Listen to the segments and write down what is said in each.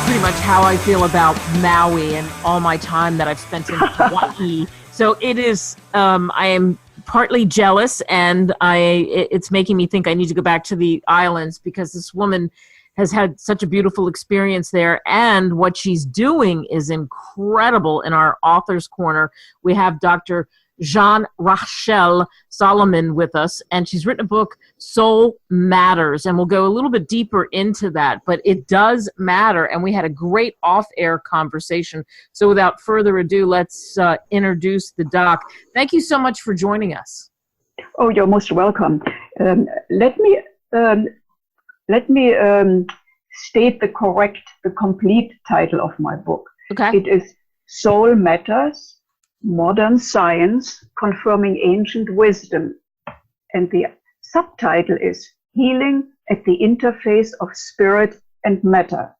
pretty much how I feel about Maui and all my time that I've spent in Hawaii. So it is, I am partly jealous, and it's making me think I need to go back to the islands, because this woman has had such a beautiful experience there, and what she's doing is incredible. In our author's corner, we have Dr. Jeanne-Rachel Salomon with us, and she's written a book, Soul Matters, and we'll go a little bit deeper into that, but it does matter, and we had a great off-air conversation. So without further ado, let's introduce the doc. Thank you so much for joining us. Oh, you're most welcome. Let me state the complete title of my book. Okay. It is Soul Matters, Modern Science Confirming Ancient Wisdom. And the subtitle is Healing at the Interface of Spirit and Matter.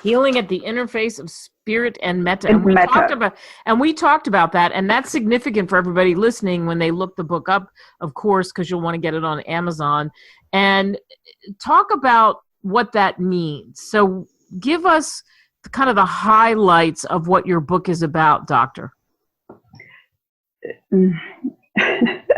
Healing at the interface of spirit and matter. And we talked about that, and that's significant for everybody listening when they look the book up, of course, because you'll want to get it on Amazon. And talk about what that means. So give us kind of the highlights of what your book is about, Doctor.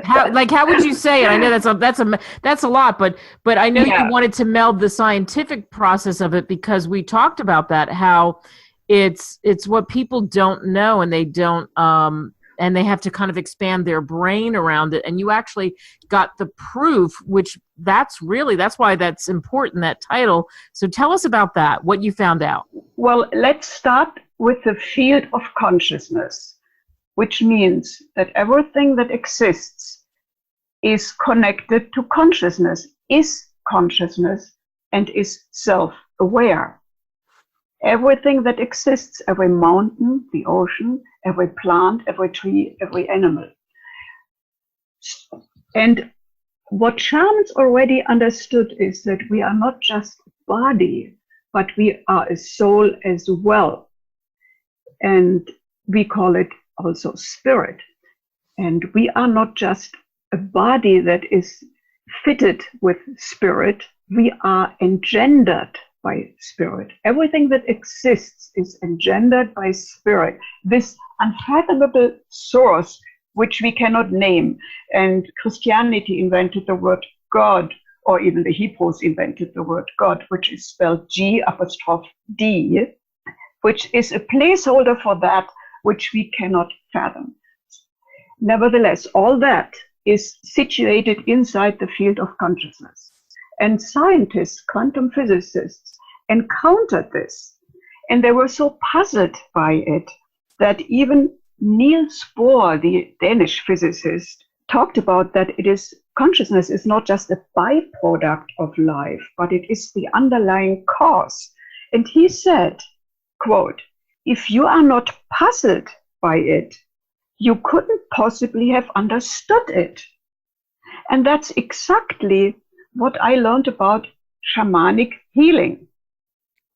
How would you say it? I know that's a lot, but I know you wanted to meld the scientific process of it, because we talked about that, how it's what people don't know, and they don't and they have to kind of expand their brain around it. And you actually got the proof, which that's why that's important, that title. So tell us about that, what you found out. Well, let's start with the field of consciousness, which means that everything that exists is connected to consciousness, is consciousness, and is self-aware. Everything that exists, every mountain, the ocean, every plant, every tree, every animal. And what shamans already understood is that we are not just body, but we are a soul as well. And we call it also spirit. And we are not just a body that is fitted with spirit, we are engendered by spirit. Everything that exists is engendered by spirit, this unfathomable source which we cannot name. And Christianity invented the word God, or even the Hebrews invented the word God, which is spelled G''D, which is a placeholder for that which we cannot fathom. Nevertheless, all that is situated inside the field of consciousness. And scientists, quantum physicists, encountered this. And they were so puzzled by it that even Niels Bohr, the Danish physicist, talked about that consciousness is not just a byproduct of life, but it is the underlying cause. And he said, quote, "If you are not puzzled by it, you couldn't possibly have understood it." And that's exactly what I learned about shamanic healing.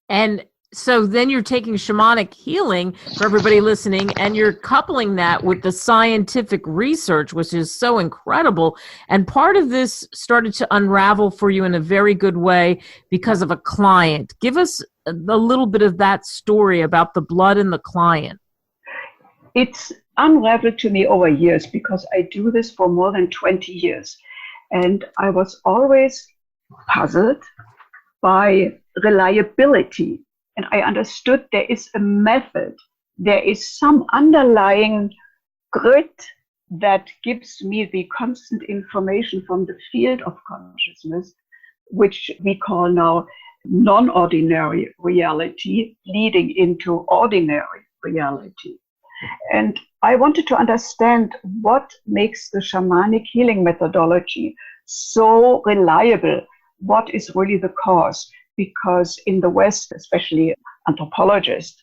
And so then you're taking shamanic healing, for everybody listening, and you're coupling that with the scientific research, which is so incredible. And part of this started to unravel for you in a very good way because of a client. Give us a little bit of that story about the blood and the client. It's unraveled to me over years, because I do this for more than 20 years. And I was always puzzled by reliability. And I understood there is a method, there is some underlying grit that gives me the constant information from the field of consciousness, which we call now non-ordinary reality, leading into ordinary reality. And I wanted to understand what makes the shamanic healing methodology so reliable. What is really the cause? Because in the West, especially anthropologists,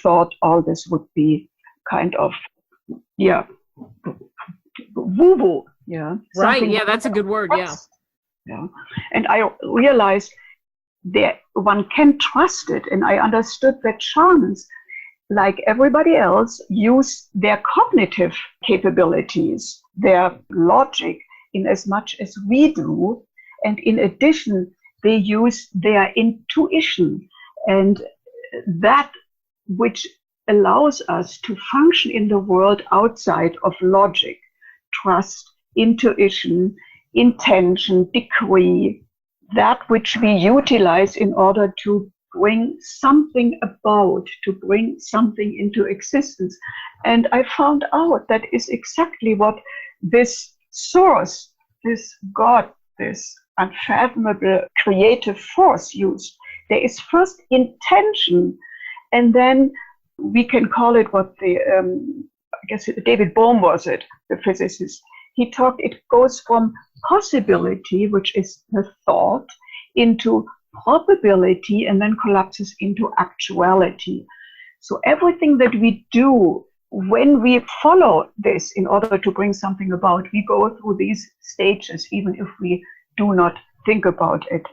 thought all this would be kind of, woo-woo. Yeah. Right. Yeah, that's a good word. Yeah. Yeah. And I realized that one can trust it. And I understood that shamans, like everybody else, use their cognitive capabilities, their logic, in as much as we do. And in addition, they use their intuition And that which allows us to function in the world outside of logic, trust, intuition, intention, decree, that which we utilize in order to bring something about, to bring something into existence. And I found out that is exactly what this source, this God, this unfathomable creative force used. There is first intention, and then we can call it what I guess David Bohm was it, the physicist. He talked, it goes from possibility, which is the thought, into probability, and then collapses into actuality. So everything that we do, when we follow this in order to bring something about, we go through these stages, even if we do not think about it.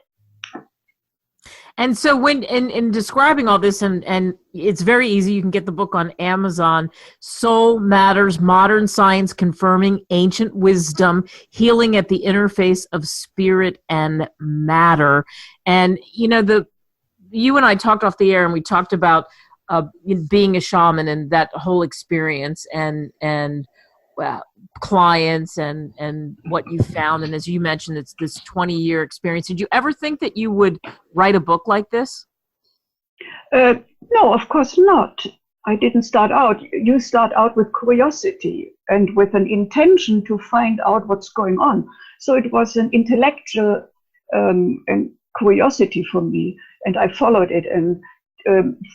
And so when in describing all this, and it's very easy, you can get the book on Amazon, Soul Matters, Modern Science Confirming Ancient Wisdom, Healing at the Interface of Spirit and Matter. And, you know, you and I talked off the air, and we talked about being a shaman and that whole experience, and clients and what you found. And as you mentioned, it's this 20-year experience. Did you ever think that you would write a book like this? No, of course not. I didn't start out. You start out with curiosity and with an intention to find out what's going on. So it was an intellectual and curiosity for me, and I followed it. And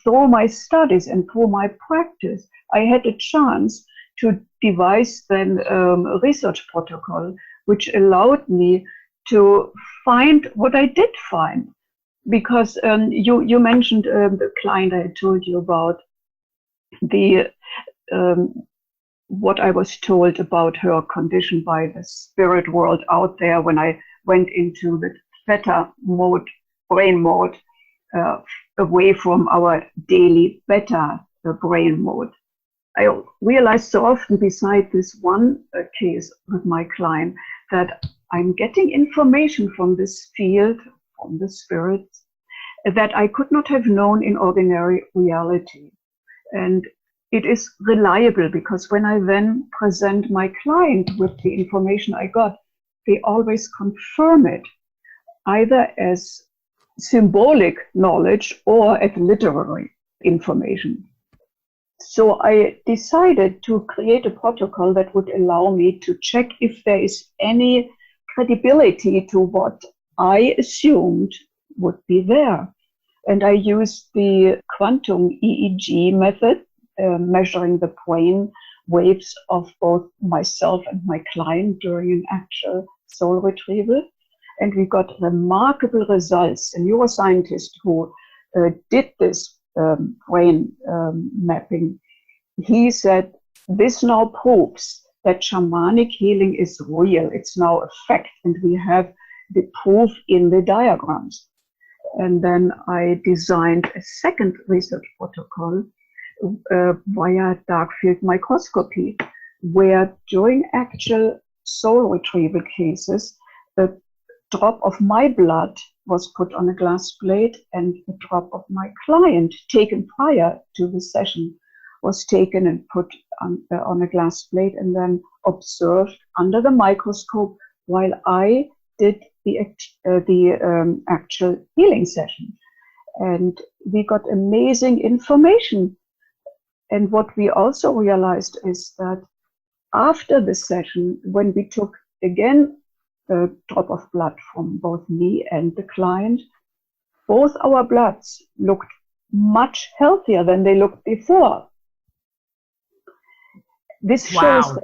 through my studies and through my practice, I had a chance to devise then a research protocol, which allowed me to find what I did find. Because you mentioned the client I told you about, what I was told about her condition by the spirit world out there when I went into the theta mode, brain mode, away from our daily beta brain mode. I realized so often, beside this one case with my client, that I'm getting information from this field, from the spirits, that I could not have known in ordinary reality. And it is reliable, because when I then present my client with the information I got, they always confirm it, either as symbolic knowledge or as literary information. So I decided to create a protocol that would allow me to check if there is any credibility to what I assumed would be there. And I used the quantum EEG method, measuring the brain waves of both myself and my client during an actual soul retrieval. And we got remarkable results. A neuroscientist who did this brain mapping, he said, this now proves that shamanic healing is real. It's now a fact, and we have the proof in the diagrams. And then I designed a second research protocol via dark field microscopy, where during actual soul retrieval cases, a drop of my blood was put on a glass plate, and a drop of my client, taken prior to the session, was taken and put on a glass plate, and then observed under the microscope while I did the actual healing session. And we got amazing information. And what we also realized is that after the session, when we took again a drop of blood from both me and the client, both our bloods looked much healthier than they looked before. This shows,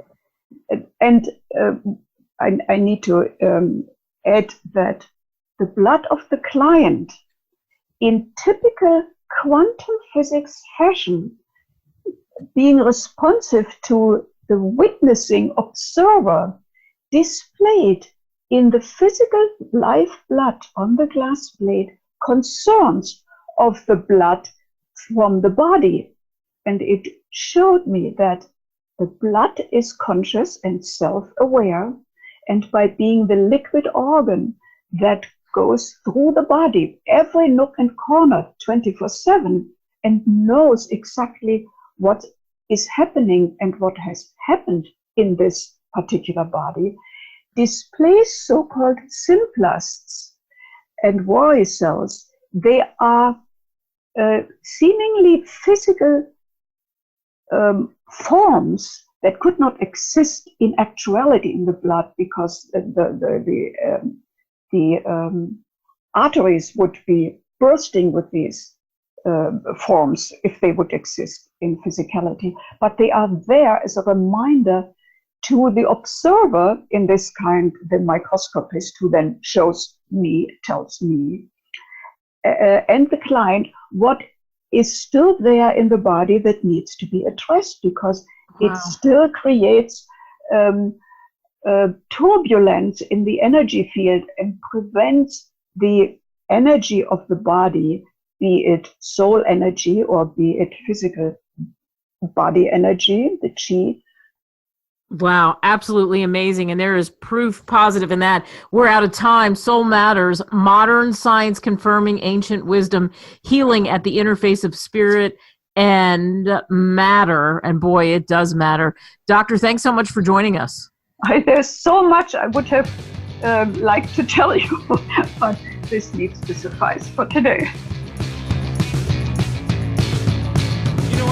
and I need to add that the blood of the client, in typical quantum physics fashion, being responsive to the witnessing observer, displayed in the physical live blood on the glass plate concerns of the blood from the body. And it showed me that the blood is conscious and self-aware, and by being the liquid organ that goes through the body, every nook and corner, 24/7, and knows exactly what is happening and what has happened in this particular body, displays so-called symplasms and worry cells. They are seemingly physical forms that could not exist in actuality in the blood, because the arteries would be bursting with these forms if they would exist in physicality. But they are there as a reminder to the observer, in this kind, the microscopist, who then shows me, tells me, and the client, what is still there in the body that needs to be addressed, because it still creates turbulence in the energy field and prevents the energy of the body, be it soul energy or be it physical body energy, the chi. Wow, absolutely amazing. And there is proof positive in that. We're out of time. Soul Matters, modern science confirming ancient wisdom, healing at the interface of spirit and matter. And boy, it does matter. Doctor, thanks so much for joining us. There's so much I would have liked to tell you, but this needs to suffice for today. You know,